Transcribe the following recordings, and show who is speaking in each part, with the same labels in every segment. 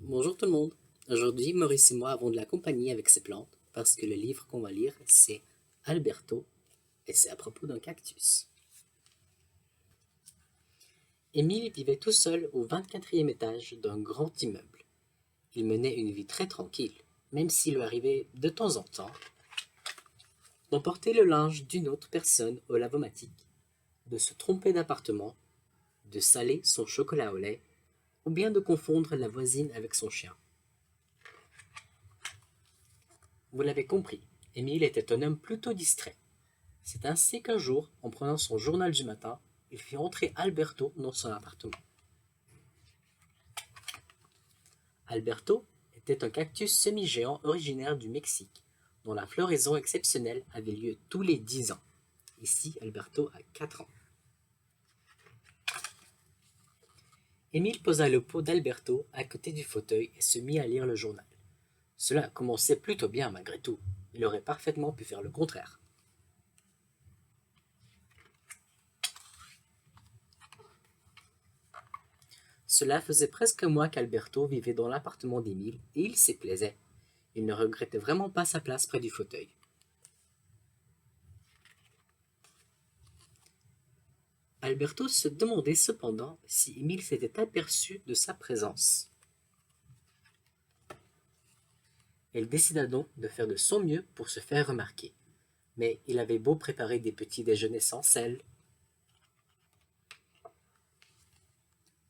Speaker 1: Bonjour tout le monde. Aujourd'hui, Maurice et moi avons de la compagnie avec ces plantes parce que le livre qu'on va lire, c'est Alberto et c'est à propos d'un cactus. Émile vivait tout seul au 24e étage d'un grand immeuble. Il menait une vie très tranquille, même s'il lui arrivait de temps en temps d'emporter le linge d'une autre personne au lavomatique, de se tromper d'appartement, de saler son chocolat au lait ou bien de confondre la voisine avec son chien. Vous l'avez compris, Émile était un homme plutôt distrait. C'est ainsi qu'un jour, en prenant son journal du matin, il fit entrer Alberto dans son appartement. Alberto était un cactus semi-géant originaire du Mexique, dont la floraison exceptionnelle avait lieu tous les 10 ans. Ici, Alberto a 4 ans. Émile posa le pot d'Alberto à côté du fauteuil et se mit à lire le journal. Cela commençait plutôt bien malgré tout. Il aurait parfaitement pu faire le contraire. Cela faisait presque un mois qu'Alberto vivait dans l'appartement d'Émile et il s'y plaisait. Il ne regrettait vraiment pas sa place près du fauteuil. Alberto se demandait cependant si Émile s'était aperçu de sa présence. Elle décida donc de faire de son mieux pour se faire remarquer. Mais il avait beau préparer des petits déjeuners sans sel,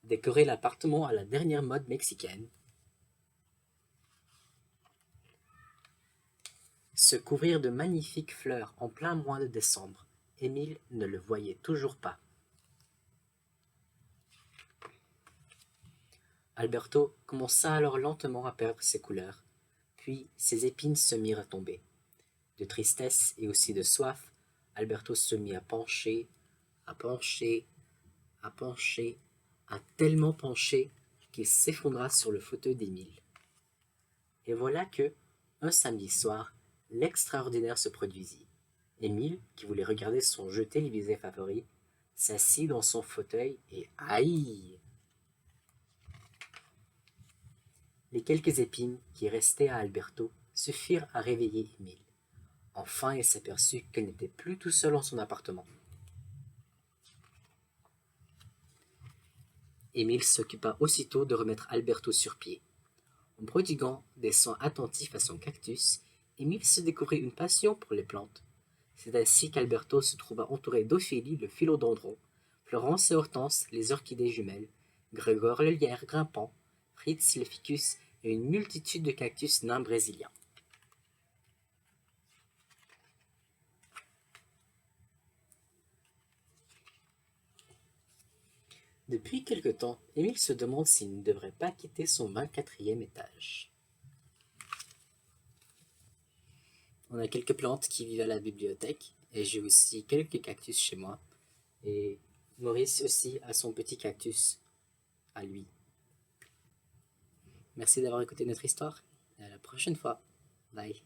Speaker 1: décorer l'appartement à la dernière mode mexicaine, se couvrir de magnifiques fleurs en plein mois de décembre, Émile ne le voyait toujours pas. Alberto commença alors lentement à perdre ses couleurs, puis ses épines se mirent à tomber. De tristesse et aussi de soif, Alberto se mit à pencher, à pencher, à pencher, à tellement pencher qu'il s'effondra sur le fauteuil d'Émile. Et voilà que, un samedi soir, l'extraordinaire se produisit. Émile, qui voulait regarder son jeu télévisé favori, s'assit dans son fauteuil et aïe! Les quelques épines qui restaient à Alberto suffirent à réveiller Émile. Enfin, il s'aperçut qu'il n'était plus tout seul en son appartement. Émile s'occupa aussitôt de remettre Alberto sur pied. En prodiguant des soins attentifs à son cactus, Émile se découvrit une passion pour les plantes. C'est ainsi qu'Alberto se trouva entouré d'Ophélie le philodendron, Florence et Hortense les orchidées jumelles, Grégor le lierre grimpant, Fritz le ficus et une multitude de cactus nains brésiliens. Depuis quelque temps, Émile se demande s'il ne devrait pas quitter son 24e étage. On a quelques plantes qui vivent à la bibliothèque et j'ai aussi quelques cactus chez moi. Et Maurice aussi a son petit cactus à lui. Merci d'avoir écouté notre histoire et à la prochaine fois. Bye.